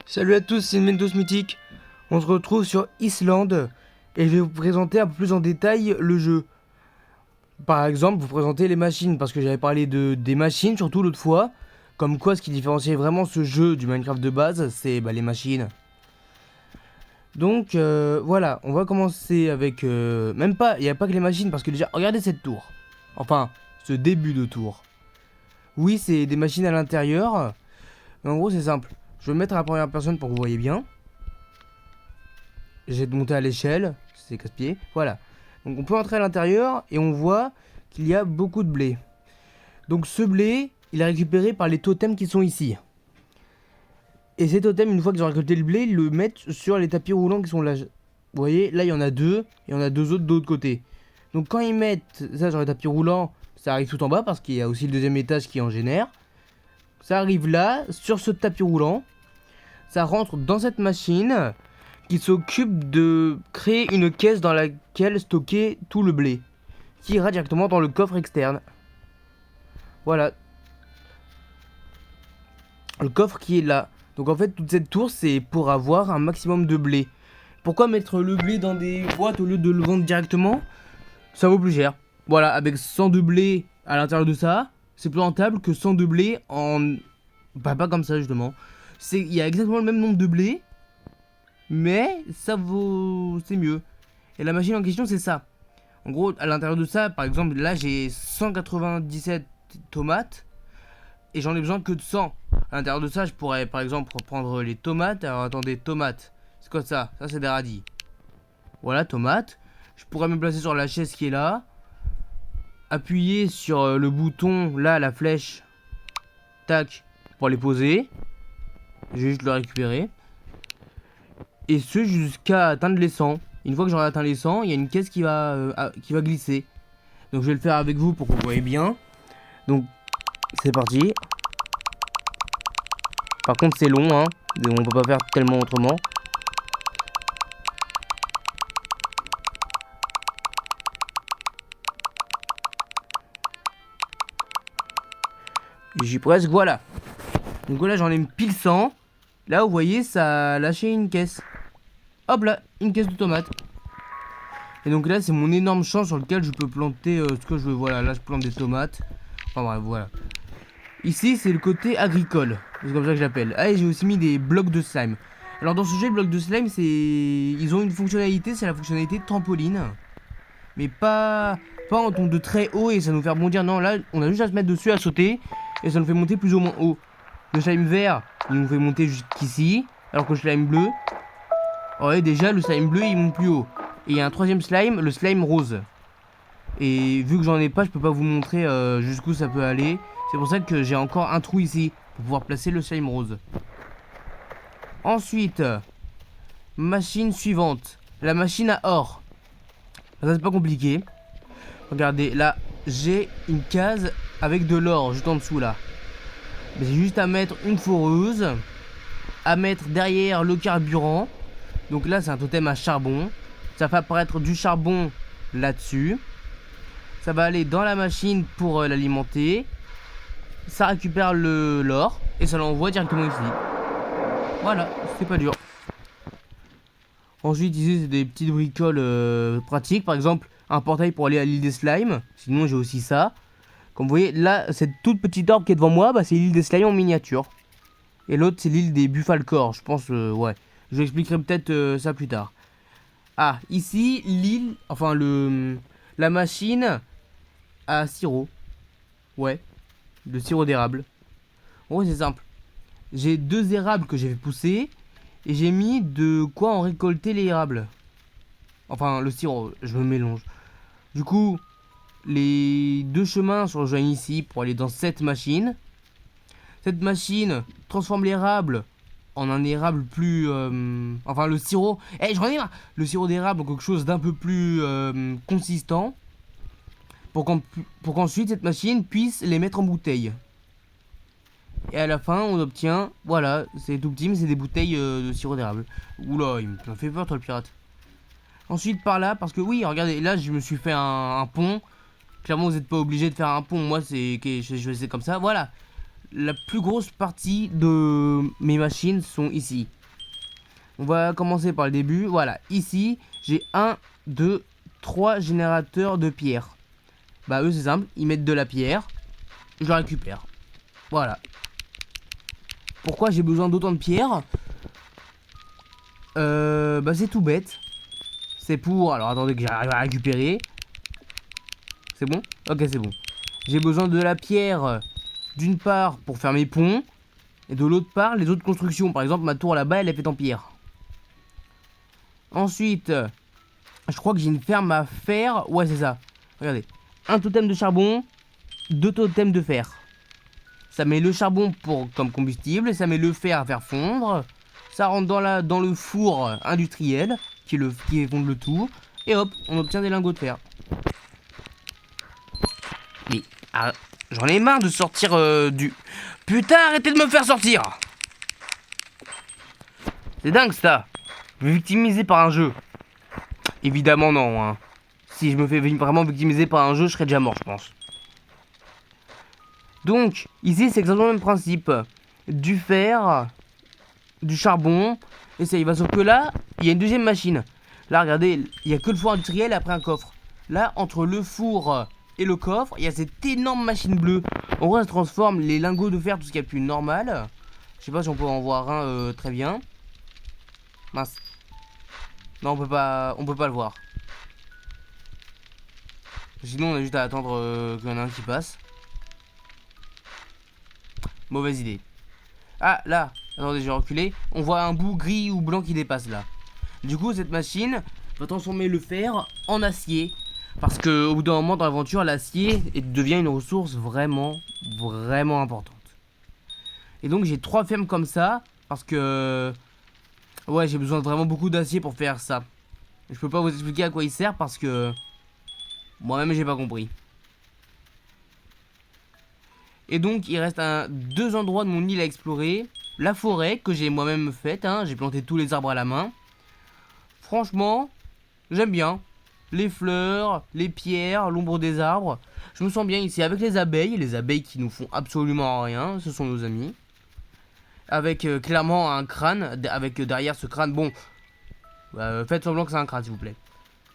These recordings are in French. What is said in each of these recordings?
Salut à tous, c'est Mentos Mythique. On se retrouve sur Islande et je vais vous présenter un peu plus en détail le jeu. Par exemple, vous présenter les machines parce que j'avais parlé des machines surtout l'autre fois. Comme quoi, ce qui différenciait vraiment ce jeu du Minecraft de base, c'est les machines. Donc voilà, on va commencer avec... même pas, il n'y a pas que les machines parce que déjà, regardez cette tour. Enfin, ce début de tour. Oui, c'est des machines à l'intérieur. Mais en gros, c'est simple. Je vais me mettre à la première personne pour que vous voyez bien. J'ai de monter à l'échelle, c'est casse-pied, voilà. Donc on peut entrer à l'intérieur et on voit qu'il y a beaucoup de blé. Donc ce blé, il est récupéré par les totems qui sont ici. Et ces totems, une fois qu'ils ont récolté le blé, ils le mettent sur les tapis roulants qui sont là. Vous voyez, là il y en a deux, et il y en a deux autres de l'autre côté. Donc quand ils mettent ça sur les tapis roulants, ça arrive tout en bas parce qu'il y a aussi le deuxième étage qui en génère. Ça arrive là, sur ce tapis roulant. Ça rentre dans cette machine qui s'occupe de créer une caisse dans laquelle stocker tout le blé, qui ira directement dans le coffre externe. Voilà. Le coffre qui est là. Donc en fait, toute cette tour, c'est pour avoir un maximum de blé. Pourquoi mettre le blé dans des boîtes au lieu de le vendre directement? Ça vaut plus cher. Voilà, avec 100 de blé à l'intérieur de ça, c'est plus rentable que 100 de blé en... Bah, pas comme ça justement. Il y a exactement le même nombre de blé, mais ça vaut... c'est mieux. Et la machine en question, c'est ça. En gros, à l'intérieur de ça, par exemple, là, j'ai 197 tomates. Et j'en ai besoin que de 100. À l'intérieur de ça, je pourrais, par exemple, prendre les tomates. Alors, attendez, tomates. C'est quoi ça? Ça, c'est des radis. Voilà, tomates. Je pourrais me placer sur la chaise qui est là. Appuyer sur le bouton, là, la flèche. Tac. Pour les poser. Je vais juste le récupérer. Et ce, jusqu'à atteindre les 100. Une fois que j'aurai atteint les 100, il y a une caisse qui va glisser. Donc je vais le faire avec vous pour que vous voyez bien. Donc c'est parti. Par contre c'est long, hein. On peut pas faire tellement autrement. J'y presque, voilà. Donc voilà, j'en ai une pile 100. Là vous voyez, ça a lâché une caisse. Hop là, une caisse de tomates. Et donc là, c'est mon énorme champ sur lequel je peux planter ce que je veux. Voilà, là, je plante des tomates. Enfin bref, voilà. Ici, c'est le côté agricole. C'est comme ça que je l'appelle. Ah, et j'ai aussi mis des blocs de slime. Alors dans ce jeu, les blocs de slime, c'est... Ils ont une fonctionnalité, c'est la fonctionnalité trampoline. Mais pas en tombe de très haut et ça nous fait rebondir. Non, là, on a juste à se mettre dessus, à sauter. Et ça nous fait monter plus ou moins haut. Le slime vert, il nous fait monter jusqu'ici. Alors que le slime bleu... Ouais, déjà, le slime bleu, il monte plus haut. Et il y a un troisième slime, le slime rose. Et vu que j'en ai pas, je peux pas vous montrer jusqu'où ça peut aller. C'est pour ça que j'ai encore un trou ici pour pouvoir placer le slime rose. Ensuite, machine suivante. La machine à or. Ça c'est pas compliqué. Regardez, là, j'ai une case avec de l'or juste en dessous là. J'ai juste à mettre une foreuse. À mettre derrière le carburant. Donc là, c'est un totem à charbon. Ça fait apparaître du charbon là-dessus. Ça va aller dans la machine pour l'alimenter. Ça récupère l'or et ça l'envoie directement ici. Voilà, c'est pas dur. Ensuite, ici, c'est des petites bricoles pratiques. Par exemple, un portail pour aller à l'île des slimes. Sinon, j'ai aussi ça. Comme vous voyez, là, cette toute petite orbe qui est devant moi, bah, c'est l'île des slimes en miniature. Et l'autre, c'est l'île des buffalcors. Je pense, ouais. Je vous expliquerai peut-être ça plus tard. Ah, ici, l'île, enfin la machine à sirop. Ouais, le sirop d'érable. En gros, c'est simple. J'ai deux érables que j'ai fait pousser et j'ai mis de quoi en récolter les érables. Enfin, le sirop, je me mélange. Du coup, les deux chemins se rejoignent ici pour aller dans cette machine. Cette machine transforme l'érable en un érable plus... enfin, le sirop... j'en ai marre. Le sirop d'érable en quelque chose d'un peu plus consistant. Pour qu'ensuite, cette machine puisse les mettre en bouteille. Et à la fin, on obtient... Voilà, c'est tout petit, mais c'est des bouteilles de sirop d'érable. Oula, il m'a fait peur, toi, le pirate. Ensuite, par là, parce que oui, regardez, là, je me suis fait un pont. Clairement, vous n'êtes pas obligé de faire un pont. Moi, je fais comme ça. Voilà. La plus grosse partie de mes machines sont ici. On va commencer par le début. Voilà, ici, j'ai 1, 2, 3 générateurs de pierre. Bah eux c'est simple, ils mettent de la pierre, je la récupère. Voilà. Pourquoi j'ai besoin d'autant de pierre? Bah c'est tout bête. C'est pour... Alors attendez que j'arrive à récupérer. C'est bon? Ok, c'est bon. J'ai besoin de la pierre, d'une part pour faire mes ponts, et de l'autre part les autres constructions. Par exemple ma tour là-bas elle est faite en pierre. Ensuite, je crois que j'ai une ferme à faire. Ouais c'est ça. Regardez. Un totem de charbon, 2 totems de fer. Ça met le charbon comme combustible, et ça met le fer à faire fondre. Ça rentre dans le four industriel qui fondre le tout. Et hop, on obtient des lingots de fer. Mais j'en ai marre de sortir du... Putain, arrêtez de me faire sortir! C'est dingue ça. Me victimiser par un jeu. Évidemment non, hein. Si je me fais vraiment victimiser par un jeu, je serais déjà mort, je pense. Donc, ici, c'est exactement le même principe. Du fer, du charbon, et ça y va. Sauf que là, il y a une deuxième machine. Là, regardez, il n'y a que le four industriel et après un coffre. Là, entre le four et le coffre, il y a cette énorme machine bleue. En gros, ça transforme les lingots de fer, tout ce qui est plus normal. Je sais pas si on peut en voir un très bien. Mince. Non, on peut pas le voir. Sinon, on a juste à attendre qu'il y en a un qui passe. Mauvaise idée. Ah, là. Attendez, je vais reculer. On voit un bout gris ou blanc qui dépasse là. Du coup, cette machine va transformer le fer en acier. Parce qu'au bout d'un moment dans l'aventure, l'acier devient une ressource vraiment, vraiment importante. Et donc, j'ai 3 fermes comme ça. Parce que... Ouais, j'ai besoin de vraiment beaucoup d'acier pour faire ça. Je peux pas vous expliquer à quoi il sert parce que... Moi-même, j'ai pas compris. Et donc, il reste 2 endroits de mon île à explorer. La forêt, que j'ai moi-même faite. Hein. J'ai planté tous les arbres à la main. Franchement, j'aime bien. Les fleurs, les pierres, l'ombre des arbres. Je me sens bien ici avec les abeilles qui nous font absolument rien. Ce sont nos amis. Avec clairement un crâne. Avec derrière ce crâne, bon... faites semblant que c'est un crâne, s'il vous plaît.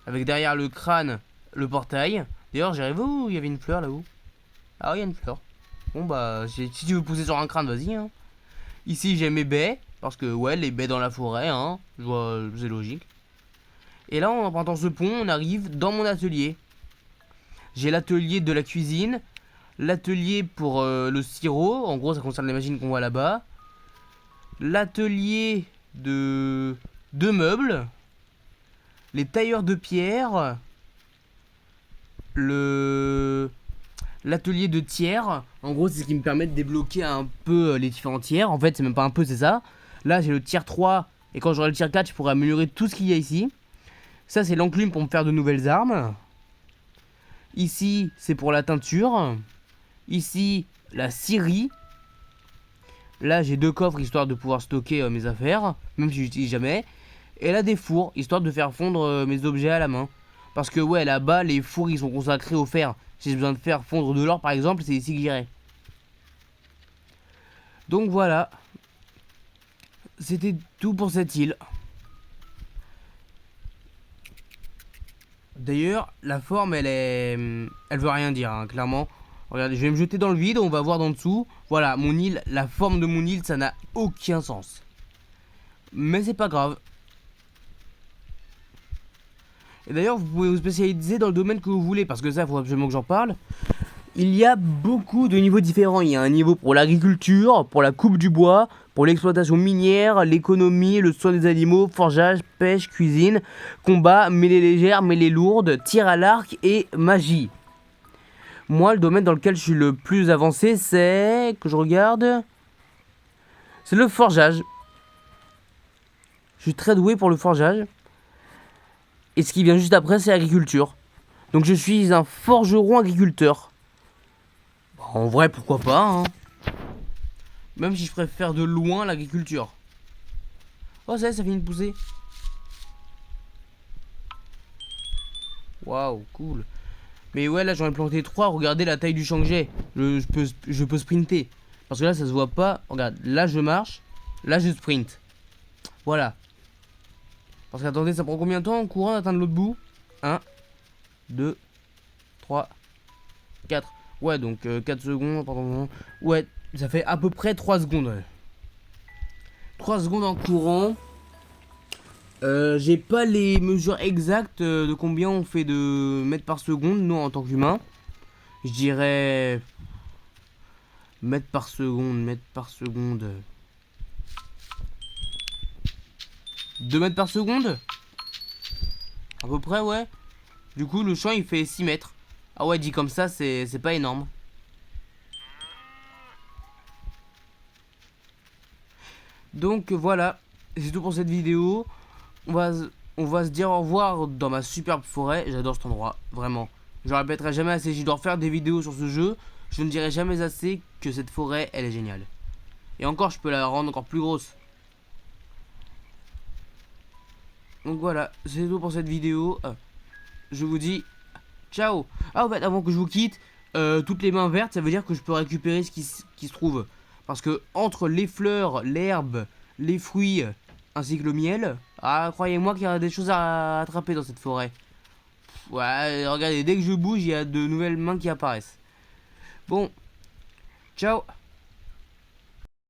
Avec derrière le crâne, le portail. D'ailleurs, j'arrive où il y avait une fleur là-haut. Ah oui, il y a une fleur. Bon bah, si tu veux pousser sur un crâne, vas-y. Hein. Ici, j'ai mes baies. Parce que, ouais, les baies dans la forêt, hein. C'est logique. Et là, en empruntant ce pont, on arrive dans mon atelier. J'ai l'atelier de la cuisine. L'atelier pour le sirop. En gros, ça concerne les machines qu'on voit là-bas. L'atelier de meubles. Les tailleurs de pierre. L'atelier de tiers. En gros, c'est ce qui me permet de débloquer un peu les différents tiers. En fait, c'est même pas un peu, c'est ça. Là, j'ai le tiers 3. Et quand j'aurai le tiers 4, je pourrai améliorer tout ce qu'il y a ici. Ça, c'est l'enclume pour me faire de nouvelles armes. Ici, c'est pour la teinture. Ici, la scierie. Là, j'ai 2 coffres, histoire de pouvoir stocker mes affaires. Même si j'utilise jamais. Et là, des fours, histoire de faire fondre mes objets à la main. Parce que, ouais, là-bas, les fours, ils sont consacrés au fer. Si j'ai besoin de faire fondre de l'or, par exemple, c'est ici que j'irai. Donc, voilà. C'était tout pour cette île. D'ailleurs, la forme, elle veut rien dire, hein, clairement. Regardez, je vais me jeter dans le vide, on va voir d'en dessous. Voilà, mon île, la forme de mon île, ça n'a aucun sens. Mais c'est pas grave. Et d'ailleurs, vous pouvez vous spécialiser dans le domaine que vous voulez, parce que ça, il faut absolument que j'en parle. Il y a beaucoup de niveaux différents. Il y a un niveau pour l'agriculture, pour la coupe du bois, pour l'exploitation minière, l'économie, le soin des animaux, forgeage, pêche, cuisine, combat, mêlée légère, mêlée lourde, tir à l'arc et magie. Moi, le domaine dans lequel je suis le plus avancé, c'est... que je regarde... c'est le forgeage. Je suis très doué pour le forgeage. Et ce qui vient juste après, c'est l'agriculture. Donc je suis un forgeron agriculteur. En vrai, pourquoi pas, hein. Même si je préfère de loin l'agriculture. Oh, ça finit de pousser. Waouh, cool. Mais ouais, là, j'en ai planté 3. Regardez la taille du champ que j'ai. Je peux sprinter. Parce que là, ça se voit pas. Regarde, là, je marche. Là, je sprint. Voilà. Parce qu'attendez, ça prend combien de temps en courant d'atteindre l'autre bout? 1, 2, 3, 4. Ouais, donc 4 secondes, pardon. Ouais, ça fait à peu près 3 secondes. Ouais. 3 secondes en courant. J'ai pas les mesures exactes de combien on fait de mètres par seconde, nous, en tant qu'humain. Je dirais... mètres par seconde, mètres par seconde. 2 mètres par seconde? À peu près, ouais. Du coup, le champ, il fait 6 mètres. Ah ouais, dit comme ça, c'est pas énorme. Donc voilà, c'est tout pour cette vidéo. On va se dire au revoir dans ma superbe forêt. J'adore cet endroit, vraiment. Je répéterai jamais assez, je dois refaire des vidéos sur ce jeu. Je ne dirai jamais assez que cette forêt, elle est géniale. Et encore, je peux la rendre encore plus grosse. Donc voilà, c'est tout pour cette vidéo. Je vous dis ciao. Ah en fait, avant que je vous quitte, toutes les mains vertes, ça veut dire que je peux récupérer ce qui se trouve. Parce que entre les fleurs, l'herbe, les fruits, ainsi que le miel, ah croyez-moi qu'il y a des choses à attraper dans cette forêt. Ouais, regardez, dès que je bouge, il y a de nouvelles mains qui apparaissent. Bon, ciao.